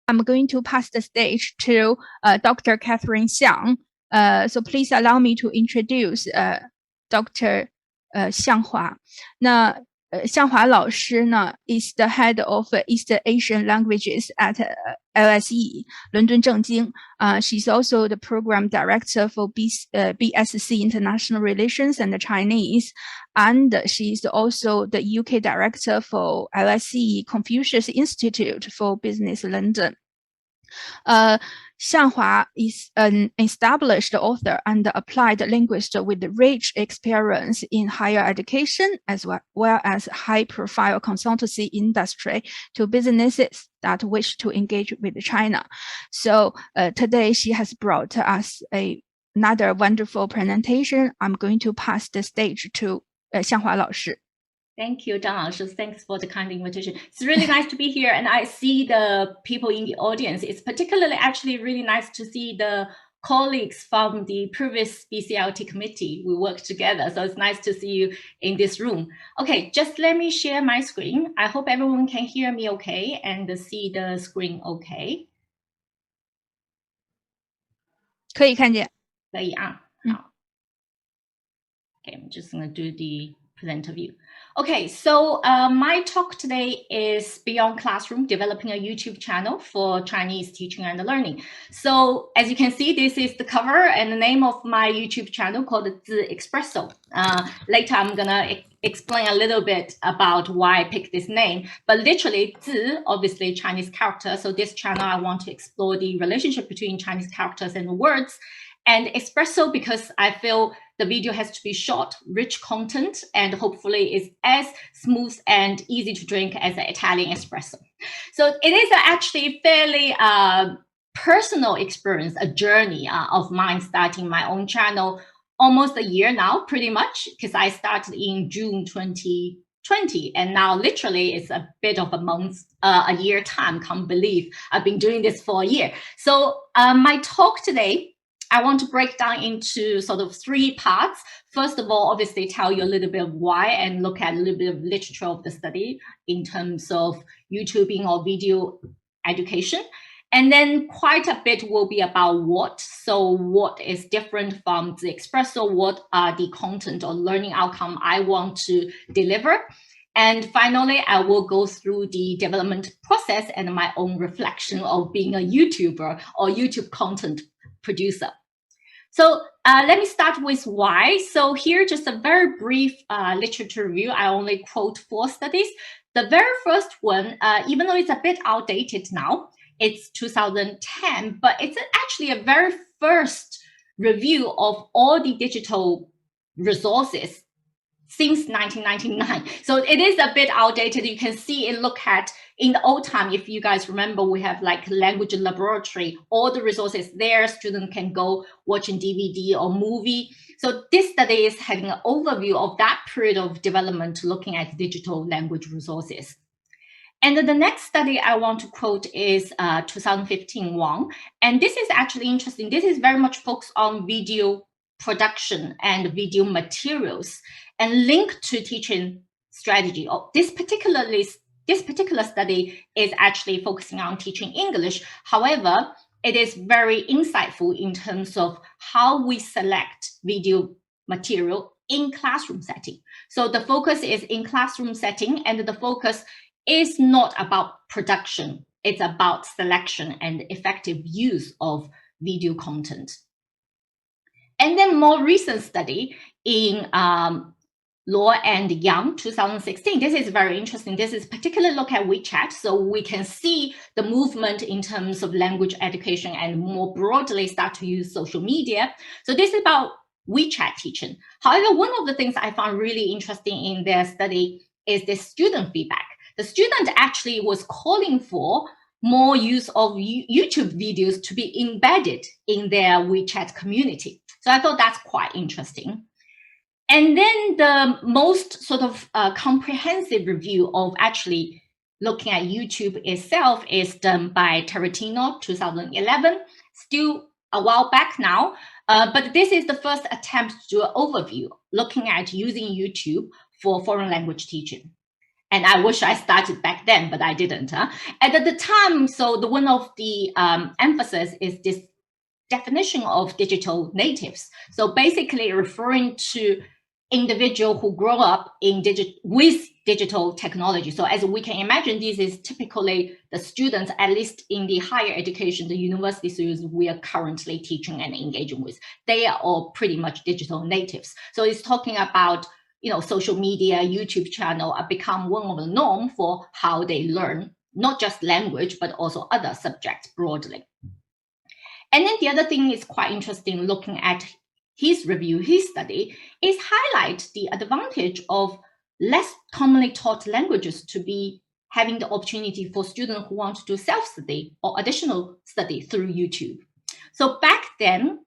I'm going to pass the stage to Dr. Catherine Xiang. So please allow me to introduce Dr. Xianghua. 那Xianghua 老师呢 is the head of East Asian languages at LSE, London正经. She's also the program director for BSc International Relations and Chinese, and she's also the UK director for LSE Confucius Institute for Business London. Xianghua is an established author and applied linguist with rich experience in higher education as well as high-profile consultancy industry to businesses that wish to engage with China. So today she has brought us another wonderful presentation. I'm going to pass the stage to Xianghua 老师. Thank you, Zhang Laoshi. Thanks for the kind invitation. It's really nice to be here, and I see the people in the audience. It's particularly actually really nice to see the colleagues from the previous BCLT committee. We worked together, so it's nice to see you in this room. Okay, just let me share my screen. I hope everyone can hear me okay and see the screen okay. 可以看见。可以啊。好。Okay, I'm just going to do the presenter view. Okay, so my talk today is Beyond Classroom, developing a YouTube channel for Chinese teaching and learning. So as you can see, this is the cover and the name of my YouTube channel called Zi Espresso. Later, I'm gonna explain a little bit about why I picked this name, but literally Zi, obviously Chinese character. So this channel, I want to explore the relationship between Chinese characters and words, and espresso because I feel the video has to be short, rich content, and hopefully is as smooth and easy to drink as an Italian espresso. So it is actually fairly personal experience, a journey of mine starting my own channel almost a year now, pretty much, because I started in June 2020, and now literally it's a bit of a year time. Can't believe I've been doing this for a year. So my talk today, I want to break down into sort of 3 parts. First of all, obviously tell you a little bit of why and look at a little bit of literature of the study in terms of YouTubing or video education. And then quite a bit will be about what. So what is different from the espresso? What are the content or learning outcome I want to deliver? And finally, I will go through the development process and my own reflection of being a YouTuber or YouTube content producer. So let me start with why. So here, just a very brief literature review. I only quote 4 studies. The very first one, even though it's a bit outdated now, it's 2010, but it's actually a very first review of all the digital resources since 1999. So it is a bit outdated. You can see and look at in the old time, if you guys remember, we have like language laboratory, all the resources there, students can go watching DVD or movie. So this study is having an overview of that period of development, looking at digital language resources. And the next study I want to quote is 2015 Wang. And this is actually interesting. This is very much focused on video production and video materials and linked to teaching strategy. This particular study is actually focusing on teaching English. However, it is very insightful in terms of how we select video material in classroom setting. So the focus is in classroom setting, and the focus is not about production. It's about selection and effective use of video content. And then more recent study in Luo and Yang 2016. This is very interesting. This is particularly look at WeChat. So we can see the movement in terms of language education and more broadly start to use social media. So this is about WeChat teaching. However, one of the things I found really interesting in their study is the student feedback. The student actually was calling for more use of YouTube videos to be embedded in their WeChat community. So I thought that's quite interesting. And then the most sort of comprehensive review of actually looking at YouTube itself is done by Terantino, 2011, still a while back now. But this is the first attempt to do an overview, looking at using YouTube for foreign language teaching. And I wish I started back then, but I didn't. And at the time, so one of the emphasis is this definition of digital natives. So basically referring to individual who grow up in with digital technology. So as we can imagine, this is typically the students, at least in the higher education, the university students we are currently teaching and engaging with. They are all pretty much digital natives. So it's talking about, you know, social media, YouTube channel have become one of the norm for how they learn, not just language, but also other subjects broadly. And then the other thing is quite interesting looking at his review, his study, is highlight the advantage of less commonly taught languages to be having the opportunity for students who want to do self-study or additional study through YouTube. So back then,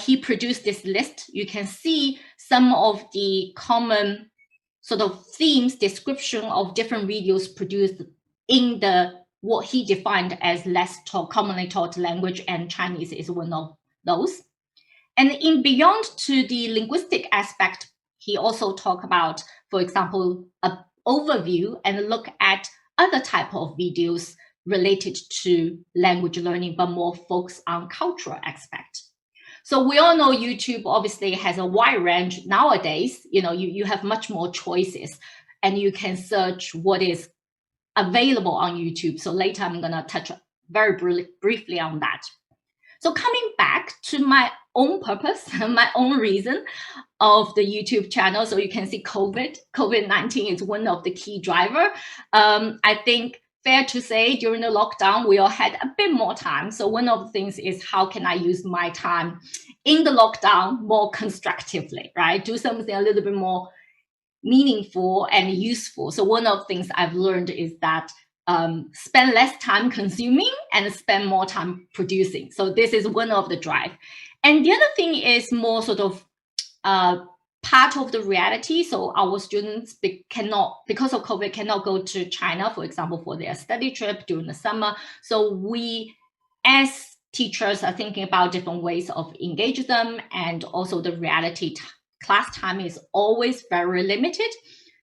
he produced this list. You can see some of the common sort of themes, description of different videos produced in what he defined as less commonly taught language, and Chinese is one of those. And in beyond to the linguistic aspect, he also talked about, for example, an overview and look at other type of videos related to language learning, but more focused on cultural aspect. So we all know YouTube obviously has a wide range nowadays. You know, you have much more choices, and you can search what is available on YouTube. So later I'm going to touch very briefly on that. So coming back to my own purpose, my own reason of the YouTube channel. So you can see COVID-19 is one of the key driver. I think fair to say during the lockdown, we all had a bit more time. So one of the things is how can I use my time in the lockdown more constructively, right? Do something a little bit more meaningful and useful. So one of the things I've learned is that spend less time consuming and spend more time producing. So this is one of the drive. And the other thing is more sort of part of the reality. So our students cannot, because of COVID, cannot go to China, for example, for their study trip during the summer. So we, as teachers, are thinking about different ways of engage them, and also the reality class time is always very limited.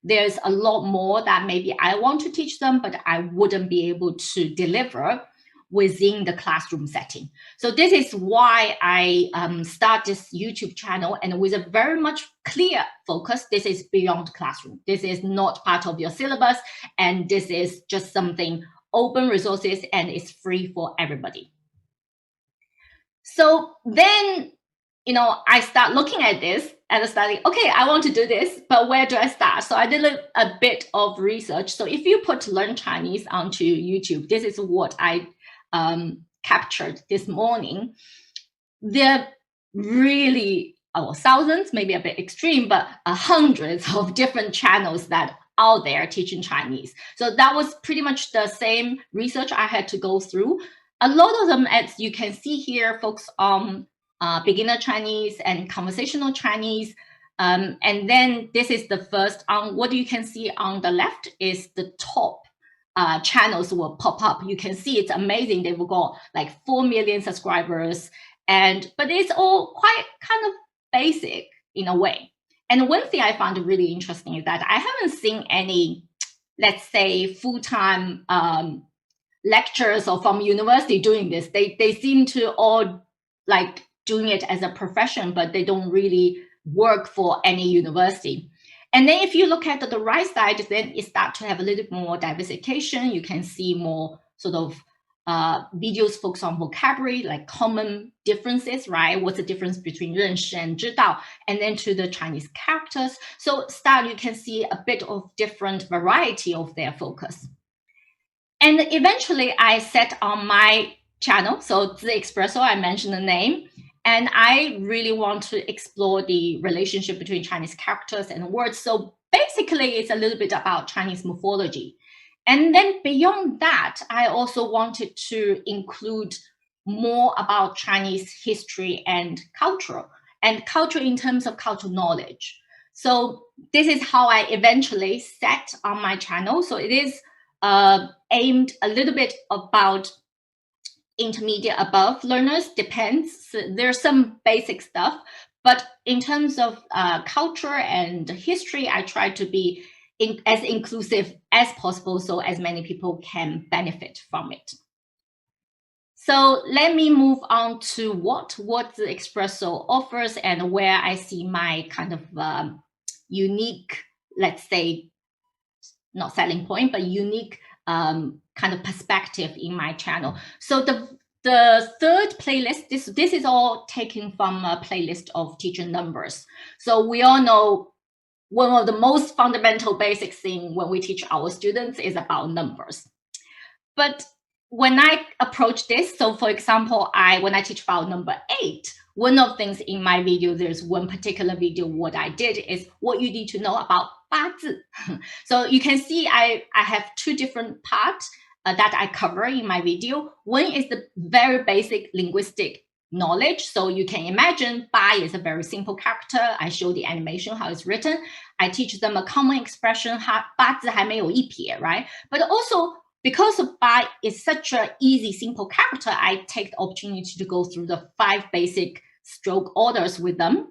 There's a lot more that maybe I want to teach them, but I wouldn't be able to deliver within the classroom setting. So this is why I start this YouTube channel, and with a very much clear focus. This is beyond classroom. This is not part of your syllabus, and this is just something open resources, and it's free for everybody. So then, you know, I start looking at this and studying, okay, I want to do this, but where do I start? So I did a bit of research. So if you put Learn Chinese onto YouTube, this is what I captured this morning. There really, thousands, maybe a bit extreme, but hundreds of different channels that are out there teaching Chinese. So that was pretty much the same research I had to go through. A lot of them, as you can see here, focus on beginner Chinese and conversational Chinese. And then this is the first, what you can see on the left is the top channels will pop up. You can see it's amazing. They've got like 4 million subscribers, but it's all quite kind of basic in a way. And one thing I found really interesting is that I haven't seen any, let's say, full-time lecturers or from university doing this. They seem to all like doing it as a profession, but they don't really work for any university. And then if you look at the right side, then it starts to have a little bit more diversification. You can see more sort of videos focus on vocabulary, like common differences, right? What's the difference between 认识 and 知道, and then to the Chinese characters. So you can see a bit of different variety of their focus. And eventually I set on my channel, so the Espresso, I mentioned the name, and I really want to explore the relationship between Chinese characters and words. So basically it's a little bit about Chinese morphology. And then beyond that, I also wanted to include more about Chinese history and culture in terms of cultural knowledge. So this is how I eventually set on my channel. So it is aimed a little bit about intermediate above learners, depends. So there's some basic stuff, but in terms of culture and history, I try to be as inclusive as possible so as many people can benefit from it. So let me move on to what the Espresso offers and where I see my kind of unique, let's say, not selling point, but unique kind of perspective in my channel. So the third playlist, this is all taken from a playlist of teacher numbers. So we all know one of the most fundamental basic thing when we teach our students is about numbers. But when I approach this, so for example, when I teach about number 8, one of the things in my video, there's one particular video, what I did is what you need to know about 八字. So you can see I have 2 different parts that I cover in my video. One is the very basic linguistic knowledge. So you can imagine 八 is a very simple character. I show the animation, how it's written. I teach them a common expression, 八字还没有一撇, right? But also, because 八 is such an easy, simple character, I take the opportunity to go through the 5 basic stroke orders with them.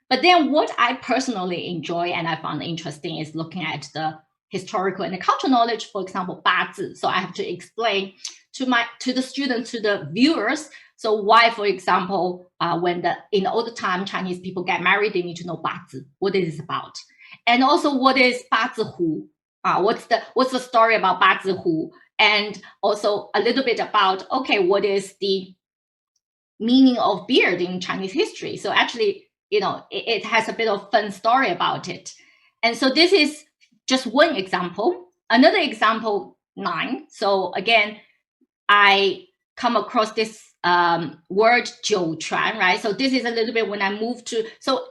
But then what I personally enjoy and I found interesting is looking at the historical and the cultural knowledge, for example, 八字. So I have to explain to the students, to the viewers, so why, for example, in the older time, Chinese people get married, they need to know 八字, what it is about. And also what is 八字胡? What's the story about 八字胡? And also a little bit about, okay, what is the meaning of beard in Chinese history? So actually, it has a bit of fun story about it. And so this is just one example. Another example, 9. So again, I come across this word 九传, right? So this is a little bit when I move to, so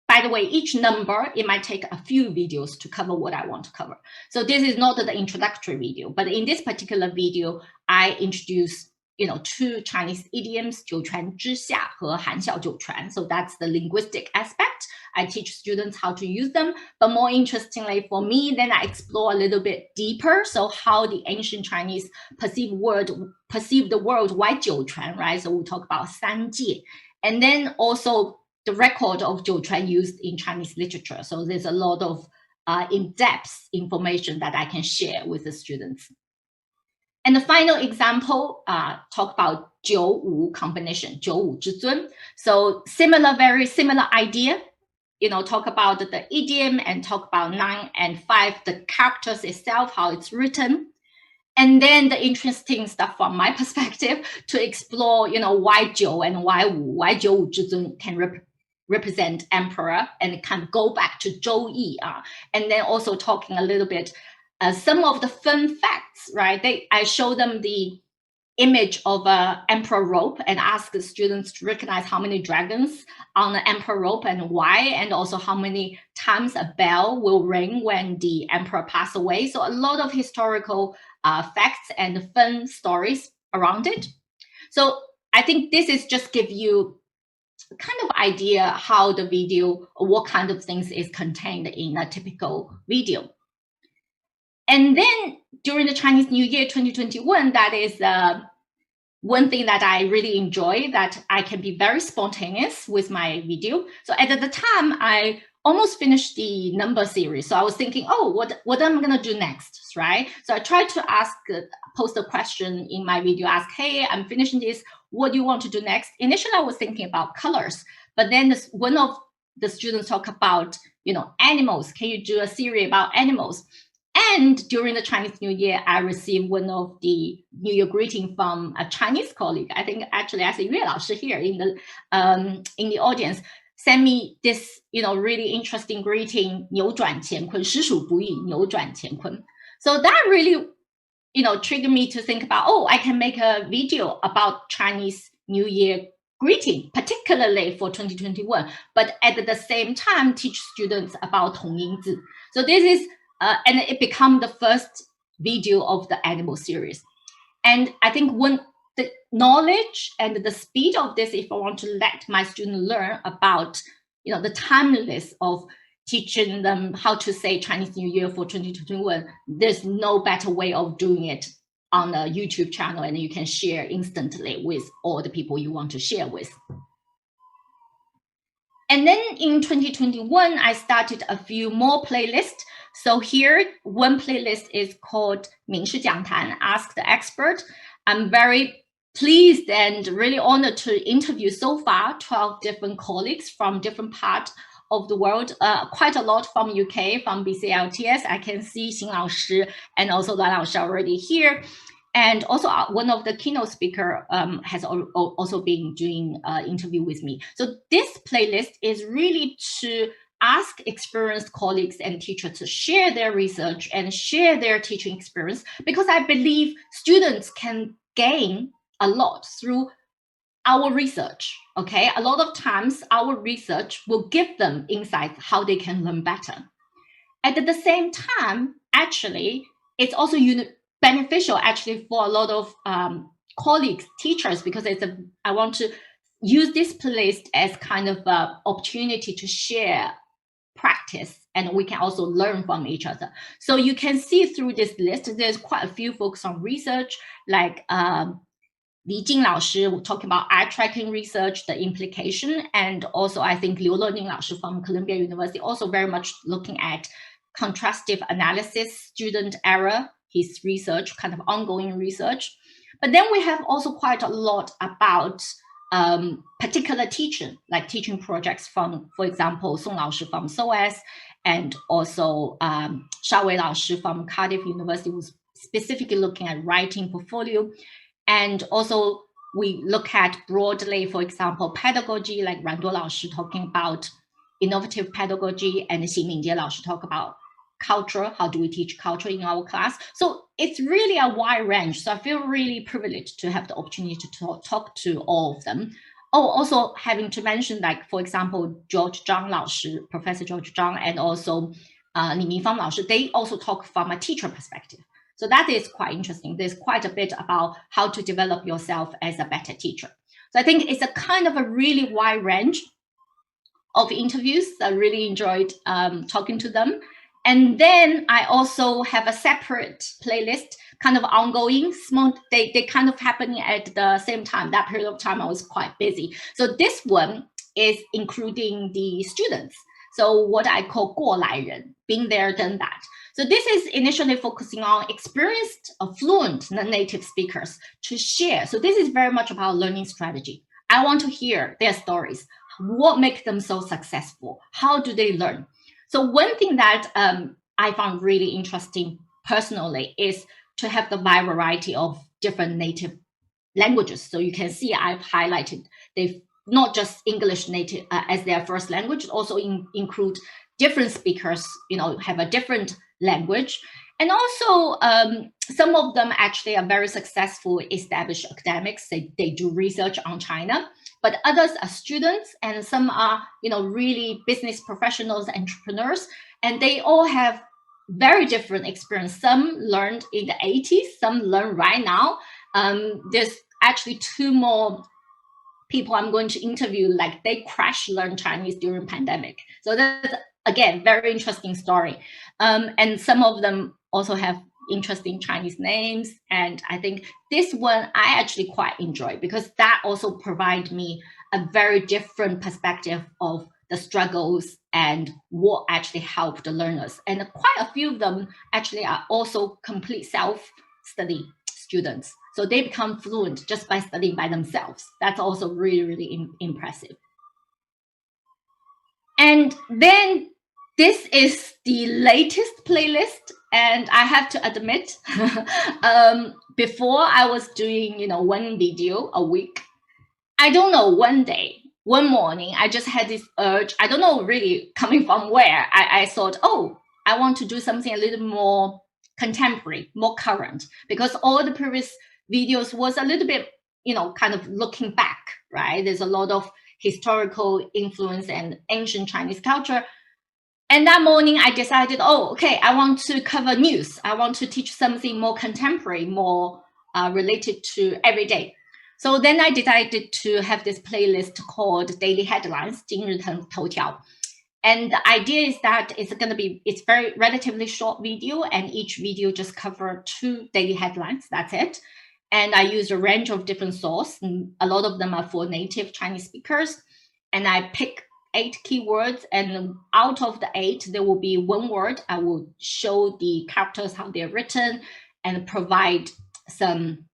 by the way, each number, it might take a few videos to cover what I want to cover. So this is not the introductory video, but in this particular video, I introduce 2 Chinese idioms, 九传之下和含笑九传. So that's the linguistic aspect. I teach students how to use them. But more interestingly for me, then I explore a little bit deeper. So how the ancient Chinese perceive the world, why 九传, right? So we talk about 三界. And then also the record of 九传 used in Chinese literature. So there's a lot of in-depth information that I can share with the students. And the final example, talk about 九五 combination, 九五之尊. So very similar idea, talk about the idiom and talk about 9 and 5, the characters itself, how it's written. And then the interesting stuff from my perspective to explore, why 九 and why 五, why 九五之尊 can represent emperor and kind of go back to 周易. And then also talking a little bit some of the fun facts, right? I show them the image of an emperor rope and ask the students to recognize how many dragons on the emperor rope and why, and also how many times a bell will ring when the emperor passed away. So a lot of historical facts and fun stories around it. So I think this is just give you kind of idea how the video, what kind of things is contained in a typical video. And then during the Chinese New Year 2021, that is one thing that I really enjoy, that I can be very spontaneous with my video. So at the time, I almost finished the number series. So I was thinking, oh, what am I going to do next, right? So I tried to post a question in my video, ask, hey, I'm finishing this. What do you want to do next? Initially, I was thinking about colors. But then one of the students talked about, animals. Can you do a series about animals? And during the Chinese New Year, I received one of the New Year greeting from a Chinese colleague. I think actually I see Yue Laoshi here in the audience, sent me this really interesting greeting, 扭转乾坤, 实属不易, 扭转乾坤. So that really triggered me to think about, oh, I can make a video about Chinese New Year greeting, particularly for 2021, but at the same time teach students about 同音字. So this is and it became the first video of the animal series. And I think when the knowledge and the speed of this, if I want to let my students learn about, the timeless of teaching them how to say Chinese New Year for 2021, there's no better way of doing it on a YouTube channel, and you can share instantly with all the people you want to share with. And then in 2021, I started a few more playlists. So here, one playlist is called minshi jiangtan, Ask the Expert. I'm very pleased and really honored to interview so far 12 different colleagues from different parts of the world, quite a lot from UK, from BCLTS. I can see Xin Lao Shi and also Luan Lao Shi already here. And also one of the keynote speaker has also been doing interview with me. So this playlist is really to ask experienced colleagues and teachers to share their research and share their teaching experience, because I believe students can gain a lot through our research, okay? A lot of times our research will give them insights how they can learn better. And at the same time, actually, it's also beneficial actually for a lot of colleagues, teachers, because I want to use this playlist as kind of an opportunity to share practice, and we can also learn from each other. So you can see through this list, there's quite a few focus on research, like Li Jing Lao Shi talking about eye tracking research, the implication, and also I think Liu Lening Lao Shi from Columbia University also very much looking at contrastive analysis, student error, his research, kind of ongoing research. But then we have also quite a lot about particular teaching, like teaching projects from, for example, Song Lao Shi from SOAS, and also Shao Wei Lao Shi from Cardiff University, was specifically looking at writing portfolio. And also we look at broadly, for example, pedagogy, like Randuo Lao Shi talking about innovative pedagogy, and Xin Mingjie Lao Shi talk about culture, how do we teach culture in our class? So it's really a wide range. So I feel really privileged to have the opportunity to talk to all of them. Oh, also having to mention, like, for example, George Zhang Lao Shi, Professor George Zhang, and also Li Minfang Lao Shi, they also talk from a teacher perspective. So that is quite interesting. There's quite a bit about how to develop yourself as a better teacher. So I think it's a kind of a really wide range of interviews. I really enjoyed talking to them. And then I also have a separate playlist, kind of ongoing, small, they kind of happening at the same time. That period of time I was quite busy. So this one is including the students. So what I call 过来人, being there, done that. So this is initially focusing on experienced, fluent non-native speakers to share. So this is very much about learning strategy. I want to hear their stories. What makes them so successful? How do they learn? So one thing that I found really interesting personally is to have the wide variety of different native languages. So you can see I've highlighted they've not just English native as their first language, also include different speakers, have a different language. And also some of them actually are very successful established academics. They do research on China, but others are students, and some are, really business professionals, entrepreneurs, and they all have very different experience. Some learned in the 80s, some learn right now. There's actually two more people I'm going to interview, like they crash learn Chinese during pandemic. So that's, again, very interesting story. And some of them also have interesting Chinese names. And I think this one I actually quite enjoy, because that also provides me a very different perspective of the struggles and what actually helped the learners. And quite a few of them actually are also complete self-study students. So they become fluent just by studying by themselves. That's also really, really impressive. And then this is the latest playlist. And I have to admit, before I was doing, one video a week. I don't know, one morning, I just had this urge. I don't know really coming from where. I thought, oh, I want to do something a little more contemporary, more current, because all the previous videos was a little bit, kind of looking back, right? There's a lot of historical influence and ancient Chinese culture. And that morning I decided, oh, okay, I want to cover news. I want to teach something more contemporary, more related to everyday. So then I decided to have this playlist called Daily Headlines, 今日头条. And the idea is that it's very relatively short video, and each video just cover 2 daily headlines. That's it. And I use a range of different sources. A lot of them are for native Chinese speakers. And I pick 8 keywords, and out of the 8, there will be 1 word. I will show the characters how they're written and provide some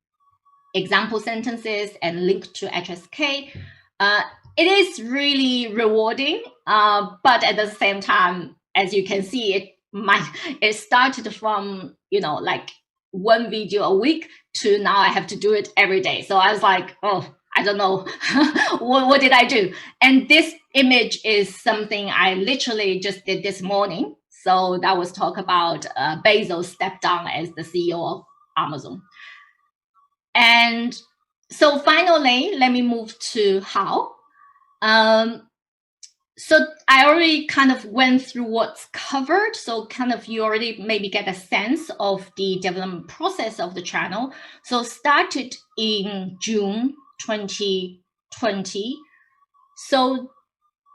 example sentences and link to HSK. It is really rewarding, but at the same time, as you can see, it started from, you know, like 1 video a week to now I have to do it every day. So I was like, oh, I don't know, what did I do? And this image is something I literally just did this morning. So that was talk about Bezos stepped down as the CEO of Amazon. And so finally, let me move to how. So I already kind of went through what's covered. So kind of you already maybe get a sense of the development process of the channel. So started in June 2020. So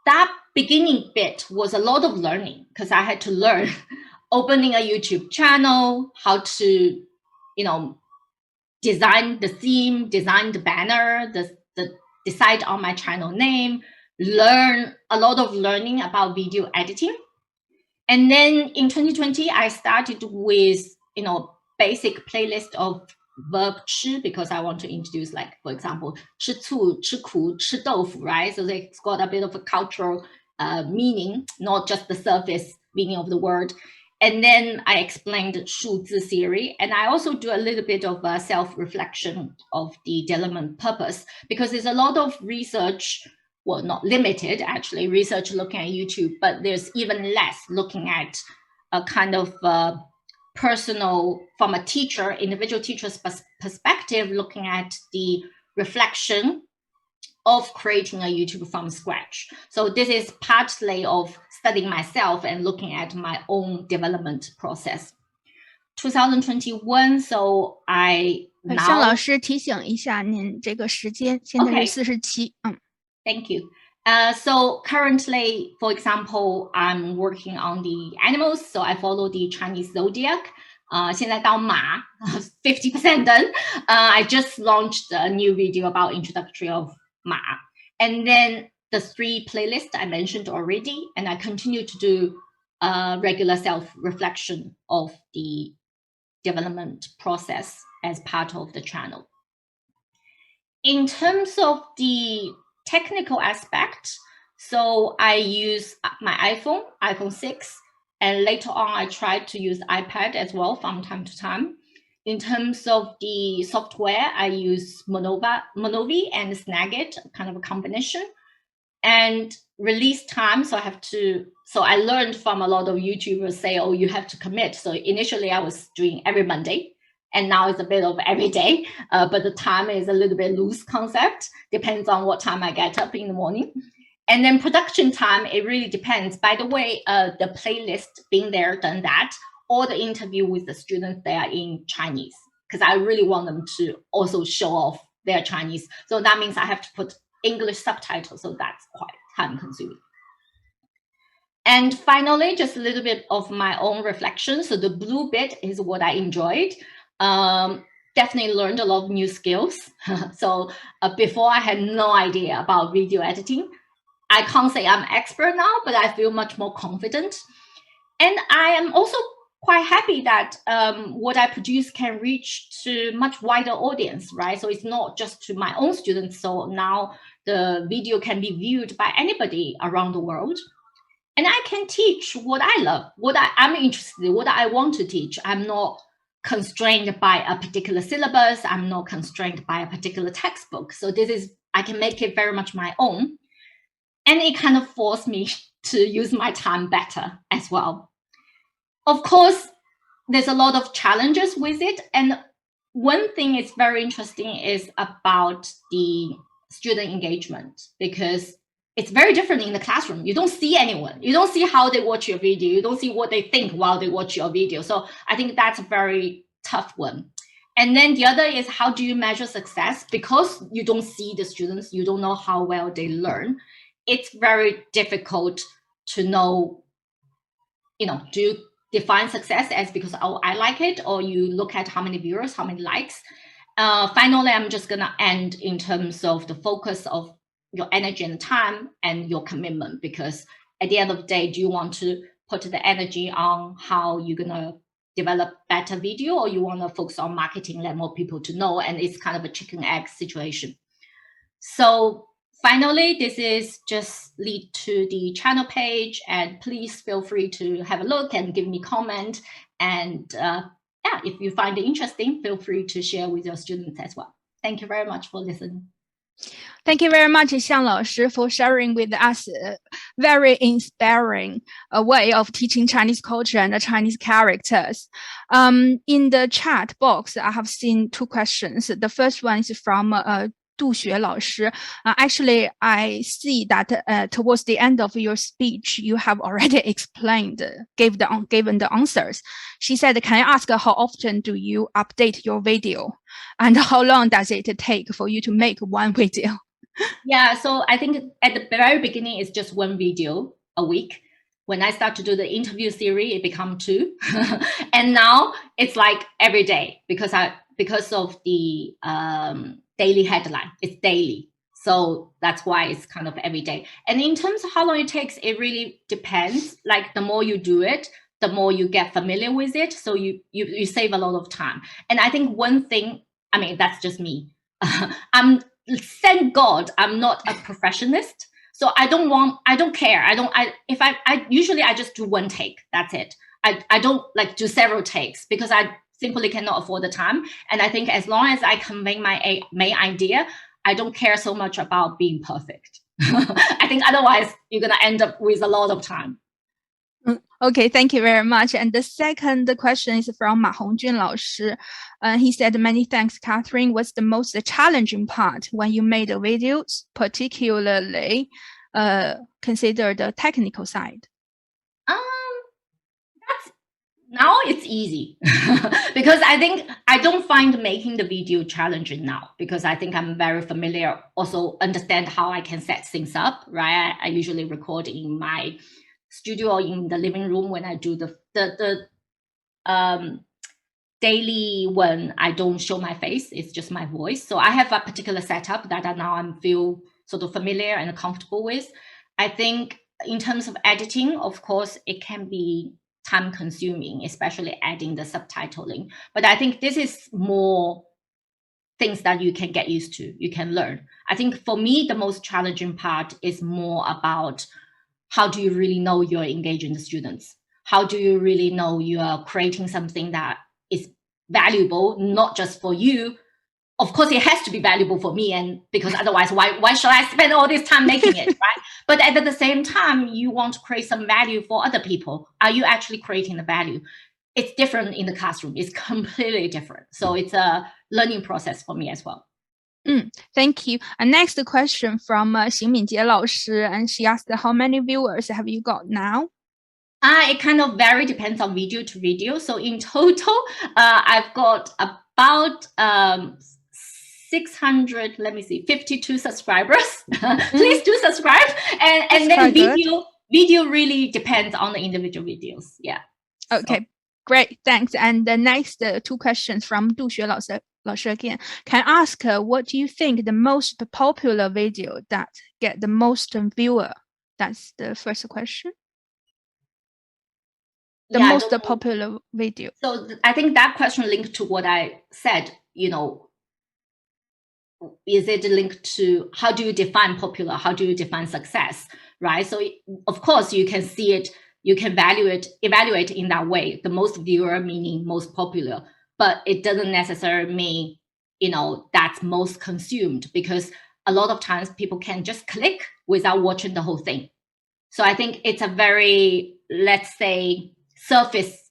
that beginning bit was a lot of learning because I had to learn opening a YouTube channel, how to, you know, design the theme, design the banner, decide on my channel name, learn a lot of learning about video editing. And then in 2020, I started with, you know, basic playlist of verb 吃 because I want to introduce, like, for example, 吃醋, 吃苦, 吃豆腐, right? So it's got a bit of a cultural meaning, not just the surface meaning of the word. And then I explained 数字 theory, and I also do a little bit of self-reflection of the development purpose, because there's a lot of research, well, not limited actually, research looking at YouTube, but there's even less looking at a kind of personal, from a teacher, individual teacher's perspective, looking at the reflection of creating a YouTube from scratch. So this is partly of studying myself and looking at my own development process. 2021, so I now...向老师提醒一下您这个时间，现在是47。Thank you. So currently, for example, I'm working on the animals, so I follow the Chinese zodiac. 现在到马 50% done. I just launched a new video about introductory of Ma. And then the 3 playlists I mentioned already, and I continue to do regular self-reflection of the development process as part of the channel. In terms of the technical aspect, so I use my iPhone 6, and later on I tried to use iPad as well from time to time. In terms of the software, I use Monovi and Snagit, kind of a combination. And release time, so I learned from a lot of YouTubers say, oh, you have to commit. So initially I was doing every Monday, and now it's a bit of every day, but the time is a little bit loose concept, depends on what time I get up in the morning. And then production time, it really depends. By the way, the playlist, being there, done that, or the interview with the students, they are in Chinese, because I really want them to also show off their Chinese. So that means I have to put English subtitles, so that's quite time consuming. And finally, just a little bit of my own reflection. So the blue bit is what I enjoyed. Definitely learned a lot of new skills. So before I had no idea about video editing. I can't say I'm expert now, but I feel much more confident. And I am also quite happy that what I produce can reach to much wider audience, right? So it's not just to my own students. So now the video can be viewed by anybody around the world. And I can teach what I love, what I'm interested in, what I want to teach. I'm not constrained by a particular syllabus. I'm not constrained by a particular textbook. So I can make it very much my own. And it kind of forced me to use my time better as well. Of course, there's a lot of challenges with it. And one thing is very interesting is about the student engagement, because it's very different in the classroom. You don't see anyone. You don't see how they watch your video. You don't see what they think while they watch your video. So I think that's a very tough one. And then the other is, how do you measure success? Because you don't see the students, you don't know how well they learn. It's very difficult to know, do you define success as because, oh, I like it, or you look at how many viewers, how many likes. Finally, I'm just going to end in terms of the focus of your energy and time and your commitment, because at the end of the day, do you want to put the energy on how you're going to develop better video, or you want to focus on marketing, let more people to know? And it's kind of a chicken egg situation. So finally, this is just lead to the channel page, and please feel free to have a look and give me comment. And yeah, if you find it interesting, feel free to share with your students as well. Thank you very much for listening. Thank you very much, Xiang 老师, for sharing with us a very inspiring way of teaching Chinese culture and the Chinese characters. In the chat box, I have seen 2 questions. The first one is from Du Xue 老师. Actually, I see that towards the end of your speech, you have already explained, given the answers. She said, can I ask how often do you update your video? And how long does it take for you to make one video? Yeah, so I think at the very beginning, it's just 1 video a week. When I start to do the interview series, it becomes 2. And now it's like every day, because of the daily headline. It's daily. So that's why it's kind of every day. And in terms of how long it takes, it really depends. Like the more you do it, the more you get familiar with it. So you save a lot of time. And I think one thing, I mean, that's just me. Thank God I'm not a perfectionist. So I don't care. Usually I just do 1 take. That's it. I don't like do several takes, because I simply cannot afford the time. And I think as long as I convey my main idea, I don't care so much about being perfect. I think otherwise you're going to end up with a lot of time. Okay, thank you very much. And the second question is from Ma Hongjun 老师. He said, many thanks, Catherine. What's the most challenging part when you made the videos, particularly consider the technical side? Now it's easy because I think I don't find making the video challenging now, because I think I'm very familiar, also understand how I can set things up, right? I usually record in my studio or in the living room when I do the daily one. I don't show my face, it's just my voice. So I have a particular setup that now I feel sort of familiar and comfortable with. I think in terms of editing, of course, it can be time consuming, especially adding the subtitling. But I think this is more things that you can get used to, you can learn. I think for me, the most challenging part is more about how do you really know you're engaging the students? How do you really know you are creating something that is valuable, not just for you? Of course, it has to be valuable for me, and because otherwise, why should I spend all this time making it, right? But at the same time, you want to create some value for other people. Are you actually creating the value? It's different in the classroom. It's completely different. So it's a learning process for me as well. Thank you. And next question from Xing Minjie 老师, and she asked, how many viewers have you got now? It kind of very depends on video to video. So in total, I've got about 600, 52 subscribers. Please do subscribe. And then video really depends on the individual videos. Yeah. Okay, so. Great. Thanks. And the next 2 questions from Du Xue 老师 again. Can I ask what do you think the most popular video that get the most viewer? That's the first question. The most popular video. So I think that question linked to what I said, you know, is it linked to how do you define popular? How do you define success, right? So of course you can see it, you can evaluate in that way, the most viewer meaning most popular, but it doesn't necessarily mean, you know, that's most consumed, because a lot of times people can just click without watching the whole thing. So I think it's a very, let's say, surface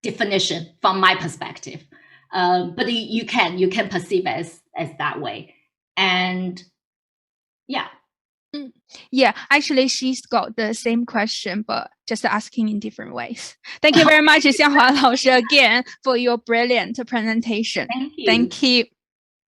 definition from my perspective. But you can perceive as that way. And yeah. Yeah, actually, she's got the same question, but just asking in different ways. Thank you very much, Xianghua 老师, again, for your brilliant presentation. Thank you. Thank you.